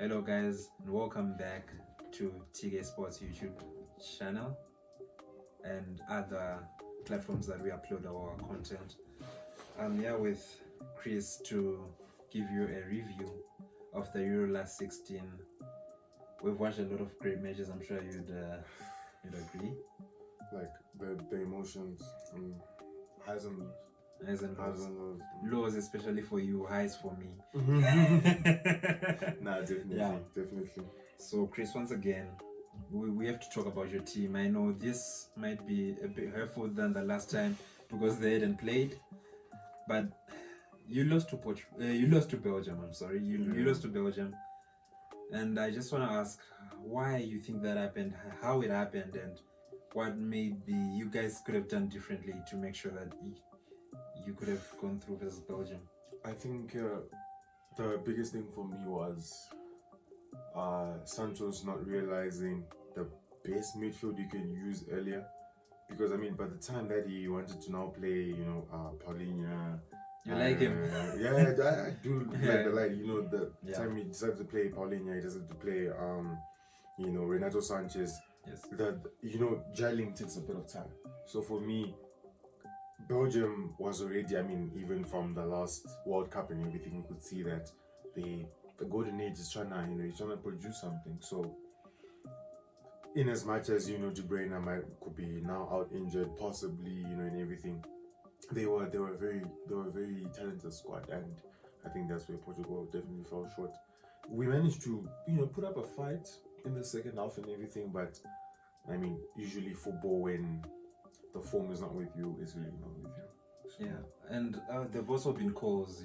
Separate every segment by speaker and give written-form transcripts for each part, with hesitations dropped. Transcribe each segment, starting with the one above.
Speaker 1: Hello guys and welcome back to TK Sports YouTube channel and other platforms that we upload our content. I'm here with Chris to give you a review of the Euro last 16. We've watched a lot of great matches, I'm sure you'd agree.
Speaker 2: Like the emotions, highs and lows.
Speaker 1: Highs and
Speaker 2: Highs
Speaker 1: lows.
Speaker 2: and lows.
Speaker 1: Lows especially for you, highs for me.
Speaker 2: Nah, definitely,
Speaker 1: Yeah.
Speaker 2: definitely.
Speaker 1: So Chris, once again, we have to talk about your team. I know this might be a bit hurtful than the last time because they hadn't played, but you lost to you lost to Belgium. I'm sorry, you lost to Belgium, and I just want to ask why you think that happened, how it happened, and what maybe you guys could have done differently to make sure that you could have gone through versus Belgium.
Speaker 2: I think the biggest thing for me was Santos not realizing the best midfield you can use earlier. Because I mean, by the time that he wanted to now play, Paulinho.
Speaker 1: You like him?
Speaker 2: Yeah, I do
Speaker 1: Yeah.
Speaker 2: like the time he decided to play Paulinho, he decided to play Renato Sanchez.
Speaker 1: Yes.
Speaker 2: That gelling takes a bit of time. So for me, Belgium was already, I mean, even from the last World Cup and everything, you could see that the golden age is trying to, he's trying to produce something. So in as much as De Bruyne could be now out injured, possibly, and everything, they were a very talented squad, and I think that's where Portugal definitely fell short. We managed to put up a fight in the second half and everything, but I mean, usually football, when the form is not with you, it's really not with you. So,
Speaker 1: yeah, and there've also been calls.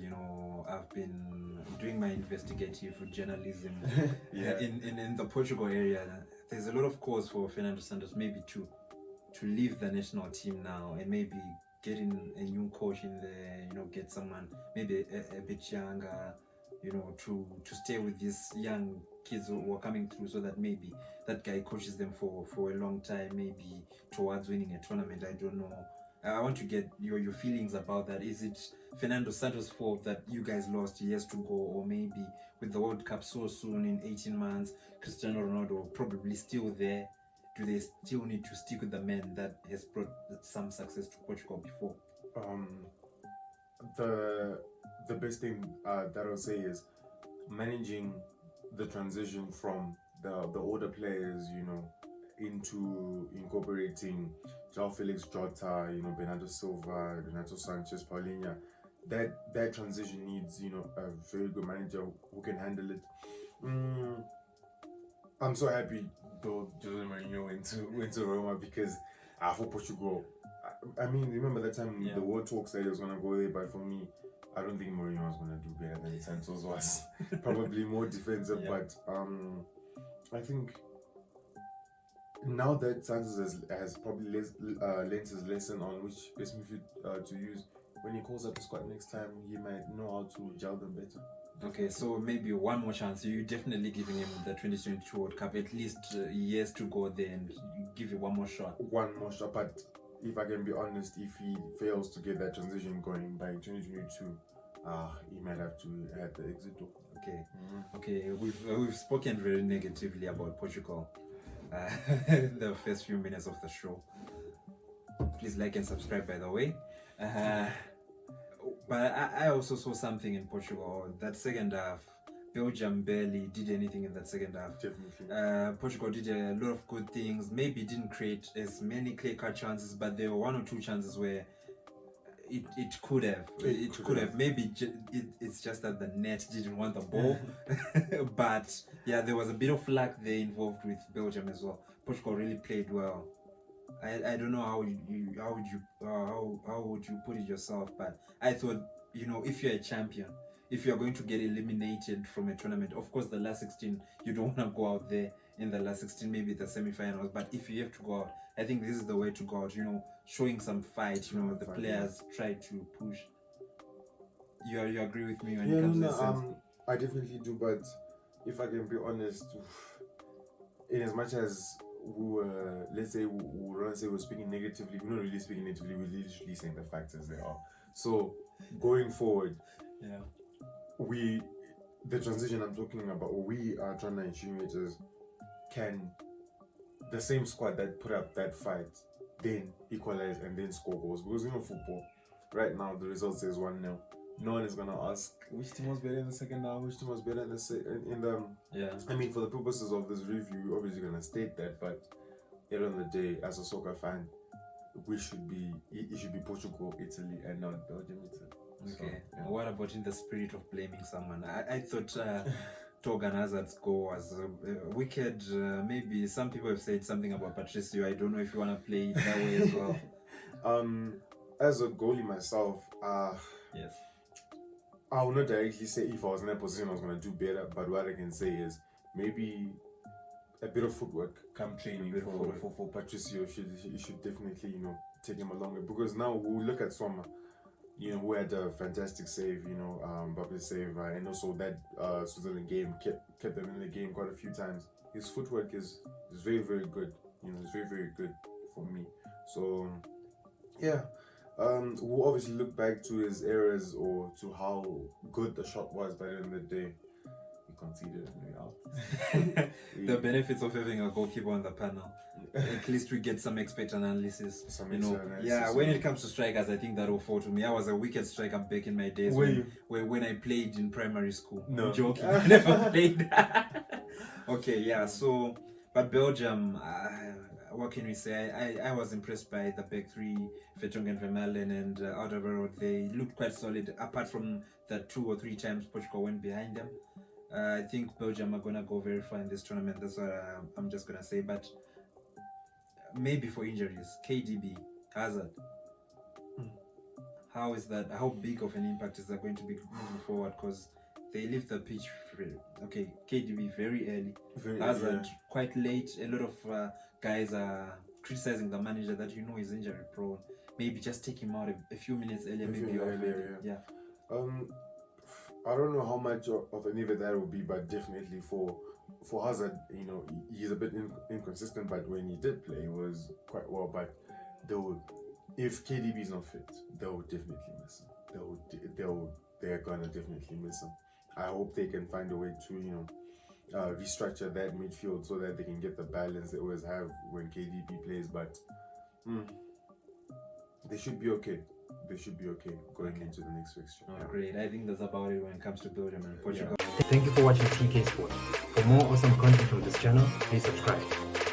Speaker 1: I've been doing my investigative journalism
Speaker 2: yeah.
Speaker 1: in the Portugal area. There's a lot of calls for Fernando Santos maybe to leave the national team now and maybe get in a new coach in there. Get someone maybe a bit younger. To stay with these young kids who are coming through, so that maybe that guy coaches them for a long time, maybe towards winning a tournament. I don't know. I want to get your feelings about that. Is it Fernando Santos' fault that you guys lost years to go, or maybe with the World Cup so soon in 18 months, Cristiano Ronaldo probably still there? Do they still need to stick with the man that has brought some success to Portugal before?
Speaker 2: The best thing that I'll say is managing the transition from the older players, into incorporating João Felix Jota, Bernardo Silva, Renato Sanchez, Paulinho. That transition needs, a very good manager who can handle it. I'm so happy though Jose Mourinho went to Roma, because for Portugal, I mean, remember that time the world talk said he was gonna go there, but for me, I don't think Mourinho was gonna do better than Santos was. Probably more defensive, but I think now that Santos has probably learned his lesson on which best midfield to use, when he calls up the squad next time, he might know how to gel them better.
Speaker 1: Okay, so maybe one more chance. You're definitely giving him the 2022 World Cup, at least years to go there, and you give it one more shot.
Speaker 2: One more shot, but if I can be honest, if he fails to get that transition going by 2022, he might have to have the exit door.
Speaker 1: Okay, okay. We've spoken very negatively about Portugal the first few minutes of the show. Please like and subscribe, by the way. But I also saw something in Portugal. That second half, Belgium barely did anything in that second half.
Speaker 2: Definitely.
Speaker 1: Portugal did a lot of good things. Maybe didn't create as many clear-cut chances, but there were one or two chances where it could have. It could have. Maybe it's just that the net didn't want the ball. But yeah, there was a bit of luck there involved with Belgium as well. Portugal really played well. I don't know how would you put it yourself, but I thought, if you're a champion, if you're going to get eliminated from a tournament, of course the last 16, you don't want to go out there in the last 16, maybe the semi-finals, but if you have to go out, I think this is the way to go out, showing some fight, the players try to push. You agree with me when it comes to this sense?
Speaker 2: I definitely do, but if I can be honest, in as much as we were, let's say, we're speaking negatively, we're not really speaking negatively, we're literally saying the facts as they are. So going forward, the transition I'm talking about, or we are trying to insinuate is, can the same squad that put up that fight then equalize and then score goals? Because football, right now the result says 1-0. No one is gonna ask which team was better in the second half, which team was better in the
Speaker 1: Yeah.
Speaker 2: I mean, for the purposes of this review, we're obviously gonna state that, but at the end of the day, as a soccer fan, it should be Portugal, Italy, and not Belgium, Italy.
Speaker 1: Okay.
Speaker 2: So, yeah.
Speaker 1: What about in the spirit of blaming someone? I thought Torgan Hazard's goal was wicked. Maybe some people have said something about Patricio. I don't know if you want to play it that way as well.
Speaker 2: As a goalie myself,
Speaker 1: Yes.
Speaker 2: I will not directly say if I was in that position I was going to do better, but what I can say is maybe a bit of footwork come training for Patricio should definitely, take him along with, because now we'll look at Soma, who had a fantastic save, Mbappe save, and also that Switzerland game kept them in the game quite a few times. His footwork is very, very good. It's very, very good for me. So yeah. We'll obviously look back to his errors or to how good the shot was, but at the end of the day, he conceded and out.
Speaker 1: The benefits of having a goalkeeper on the panel. At least we get some expert analysis. Yeah, when it comes to strikers, I think that will fall to me. I was a wicked striker back in my days when I played in primary school.
Speaker 2: No.
Speaker 1: I'm joking. I never played. Okay, yeah, so, but Belgium, what can we say? I was impressed by the back three, Vertonghen, Vermaelen, and Alderweireld. They looked quite solid, apart from the 2 or 3 times Portugal went behind them. I think Belgium are going to go very far in this tournament. That's what I'm just going to say. But maybe for injuries, KDB, Hazard. How is that? How big of an impact is that going to be moving forward? Because they leave the pitch free. Okay, KDB very early. Hazard quite late. A lot of guys are criticizing the manager that is injury prone. Maybe just take him out a few minutes earlier. Yeah.
Speaker 2: I don't know how much of an event that will be, but definitely for Hazard, he's a bit inconsistent. But when he did play, he was quite well. But if KDB is not fit, they will definitely miss him. They're gonna definitely miss him. I hope they can find a way to restructure that midfield so that they can get the balance they always have when KDB plays. But they should be okay. They should be okay going into the next fixture.
Speaker 1: Great. I think that's about it when it comes to Belgium and Portugal.
Speaker 3: Thank you for watching TK Sports. For more awesome content from this channel, please subscribe.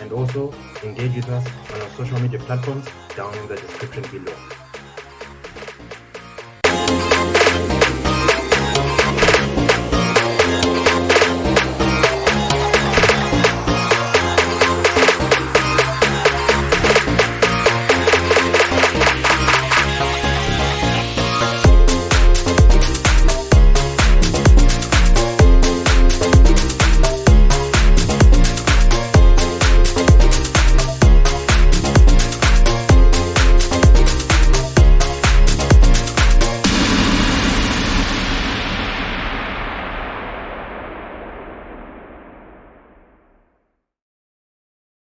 Speaker 3: And also engage with us on our social media platforms down in the description below.